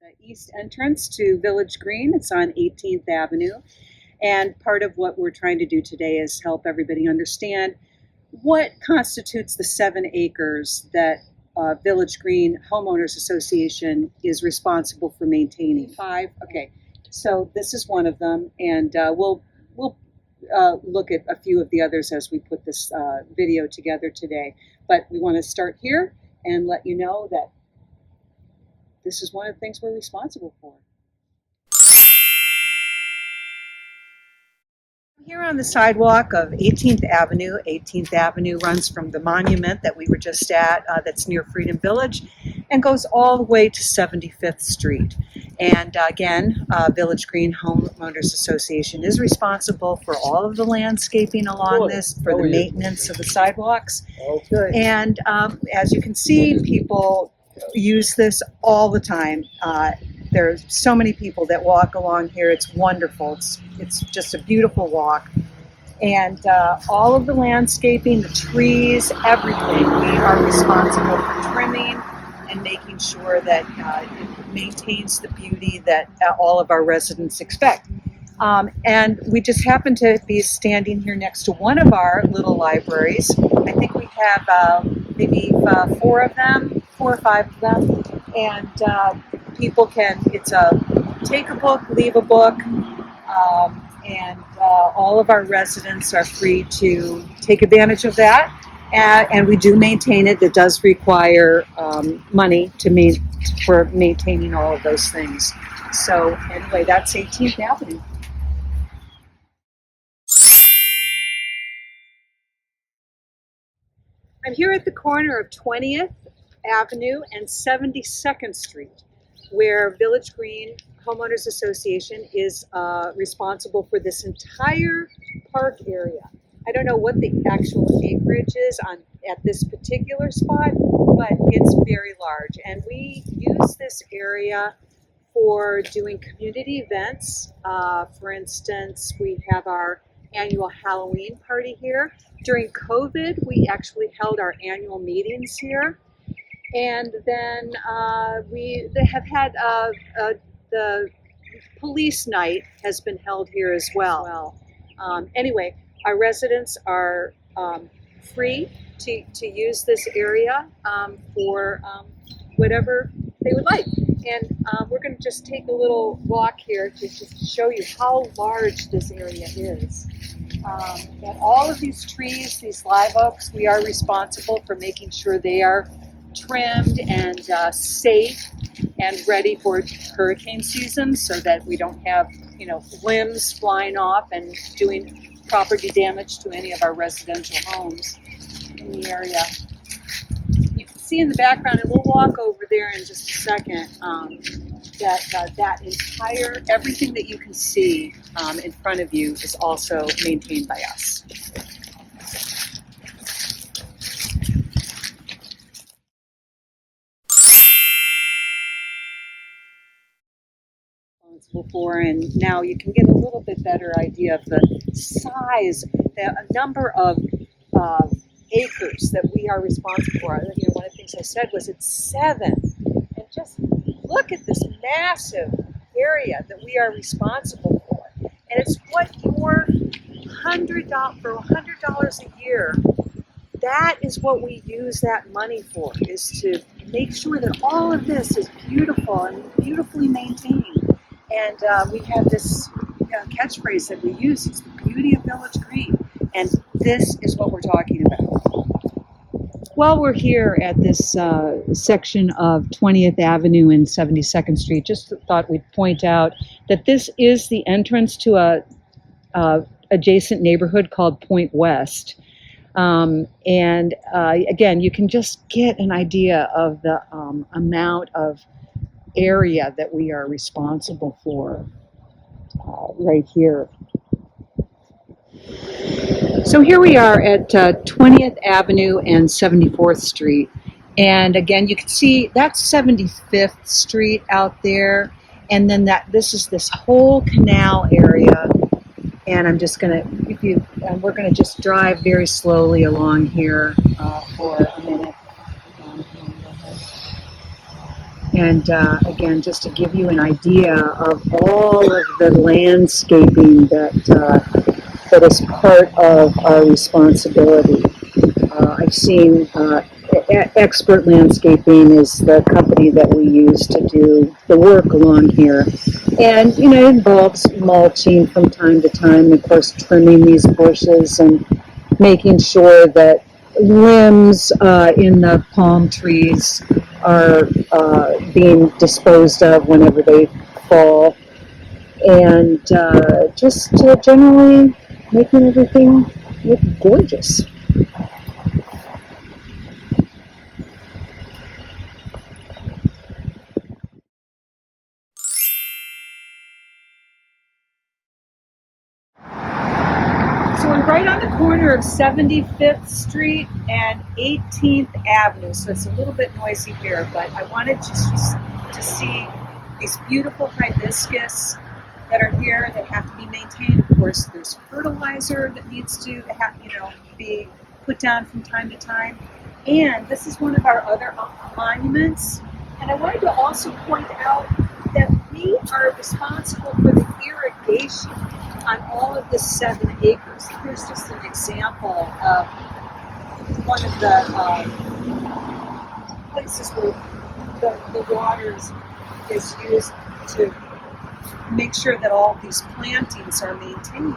The east entrance to Village Green. It's on 18th Avenue. And part of what we're trying to do today is help everybody understand what constitutes the 7 acres that Village Green Homeowners Association is responsible for maintaining. 5. Okay, so this is one of them, and we'll look at a few of the others as we put this video together today. But we want to start here and let you know that this is one of the things we're responsible for. Here on the sidewalk of 18th Avenue. 18th Avenue runs from the monument that we were just at, that's near Freedom Village, and goes all the way to 75th Street. And again, Village Green Homeowners Association is responsible for all of the landscaping along this, for the maintenance of the sidewalks. Okay. And as you can see, people use this all the time. There's so many people that walk along here. It's wonderful. It's just a beautiful walk. And all of the landscaping, the trees, everything, we are responsible for trimming and making sure that it maintains the beauty that all of our residents expect. And we just happen to be standing here next to one of our little libraries. I think we have maybe 4 or 5 of them. And people can, take a book, leave a book, and all of our residents are free to take advantage of that. And we do maintain it. It does require money for maintaining all of those things. So anyway, that's 18th Avenue. I'm here at the corner of 20th Avenue and 72nd Street, where Village Green Homeowners Association is responsible for this entire park area. I don't know what the actual acreage is at this particular spot, but it's very large. And we use this area for doing community events. For instance, we have our annual Halloween party here. During COVID, we actually held our annual meetings here. And then we have had the police night has been held here as well. Anyway, our residents are free to use this area for whatever they would like. And we're going to just take a little walk here to just show you how large this area is. And all of these trees, these live oaks, we are responsible for making sure they are trimmed and safe and ready for hurricane season, so that we don't have limbs flying off and doing property damage to any of our residential homes in the area. You can see in the background, and we'll walk over there in just a second, that entire, everything that you can see in front of you is also maintained by us. Before, and now you can get a little bit better idea of the size, the number of acres that we are responsible for. One of the things I said was it's 7, and just look at this massive area that we are responsible for. And it's what your $100 for $100 a year. That is what we use that money for, is to make sure that all of this is beautiful and beautifully maintained. And we have this catchphrase that we use. It's the beauty of Village Green. And this is what we're talking about. While we're here at this section of 20th Avenue and 72nd Street, just thought we'd point out that this is the entrance to a adjacent neighborhood called Point West. And again, you can just get an idea of the amount of area that we are responsible for right here. So here we are at 20th Avenue and 74th Street. And again, you can see that's 75th Street out there. And then this is this whole canal area. And I'm just going to, we're going to just drive very slowly along here for a minute. And again, just to give you an idea of all of the landscaping that is part of our responsibility. I've seen Expert Landscaping is the company that we use to do the work along here. And, you know, it involves mulching from time to time, of course, trimming these bushes and making sure that limbs in the palm trees are being disposed of whenever they fall. And just generally making everything look gorgeous. So we're right on the corner of 75th Street and 18th Avenue, so it's a little bit noisy here, but I wanted just to see these beautiful hibiscus that are here that have to be maintained. Of course, there's fertilizer that needs to be put down from time to time. And this is one of our other monuments. And I wanted to also point out that we are responsible for the irrigation on all of the 7 acres. Here's just an example of one of the places where the water is used to make sure that all these plantings are maintained.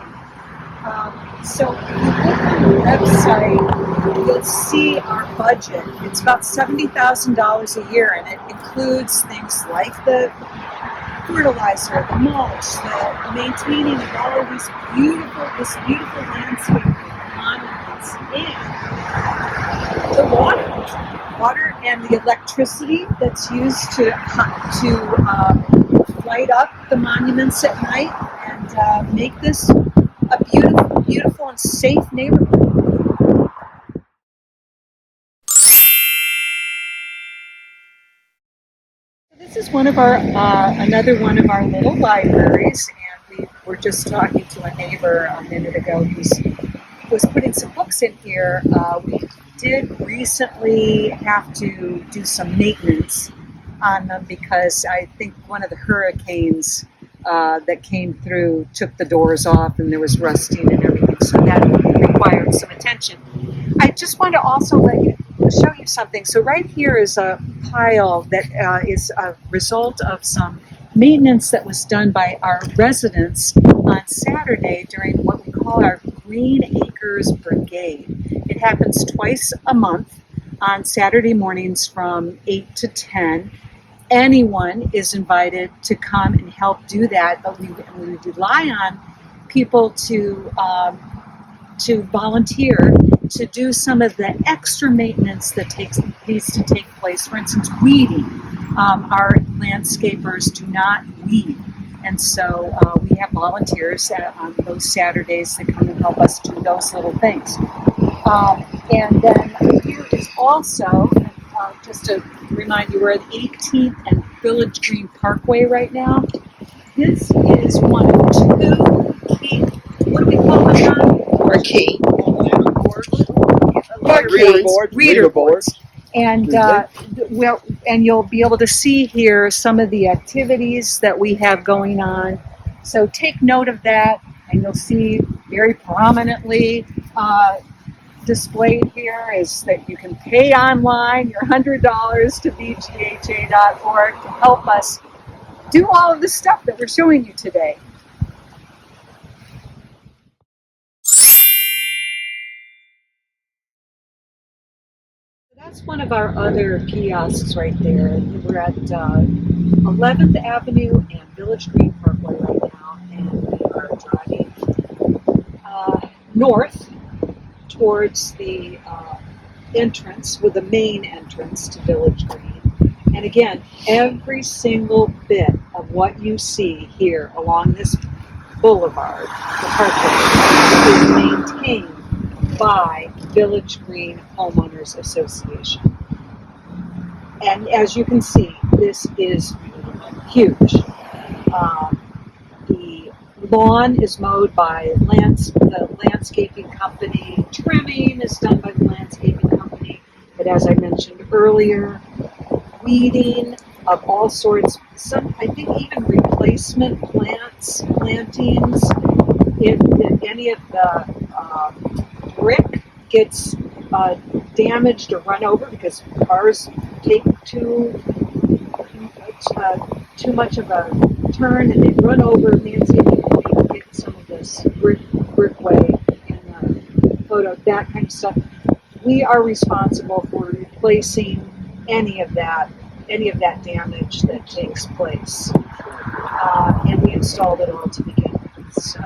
So if you look on the website, you'll see our budget. It's about $70,000 a year, and it includes things like the fertilizer, the mulch, the maintaining of all of this beautiful landscape monuments, and the water and the electricity that's used to light up the monuments at night and make this a beautiful and safe neighborhood. This is one of our another one of our little libraries, and we were just talking to a neighbor a minute ago who was putting some books in here. We did recently have to do some maintenance on them because I think one of the hurricanes that came through took the doors off and there was rusting and everything, so that required some attention. I just want to also show you something. So right here is a pile that is a result of some maintenance that was done by our residents on Saturday during what we call our Green Acres Brigade. It happens twice a month on Saturday mornings from 8 to 10. Anyone is invited to come and help do that, but we rely on people to volunteer to do some of the extra maintenance that needs to take place. For instance, weeding. Our landscapers do not weed, and so we have volunteers on those Saturdays that come and help us do those little things. And then here is also, just to remind you, we're at 18th and Village Green Parkway right now. This is one of 2 key, what do we call it, John? Or key. Reader boards. And and you'll be able to see here some of the activities that we have going on. So take note of that, and you'll see very prominently displayed here is that you can pay online your $100 to bgha.org to help us do all of the stuff that we're showing you today. That's one of our other kiosks right there. We're at 11th Avenue and Village Green Parkway right now, and we are driving north towards the entrance, with the main entrance to Village Green. And again, every single bit of what you see here along this boulevard, the parkway, is maintained by Village Green Homeowners Association. And as you can see, this is huge. The lawn is mowed by the landscaping company. Trimming is done by the landscaping company. But as I mentioned earlier, weeding, of all sorts. Some, I think, even replacement plantings. If any of the brick gets damaged or run over because cars take too much of a turn and they run over, Nancy, if you can get some of this brickway in the photo, that kind of stuff. We are responsible for replacing any of that damage that takes place. And we installed it all to begin with. So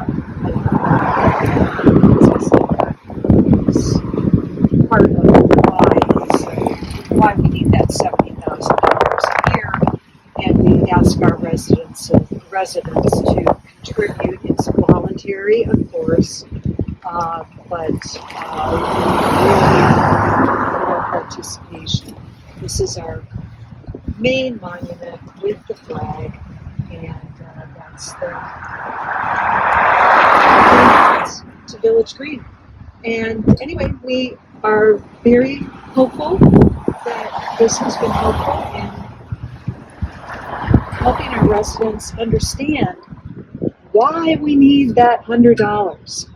it's part of why we need that $70,000 a year, and we ask our residents to contribute. It's voluntary, of course, but your participation. This is our main monument with the flag, and that's to Village Green. And anyway, we are very hopeful that this has been helpful in helping our residents understand why we need that $100.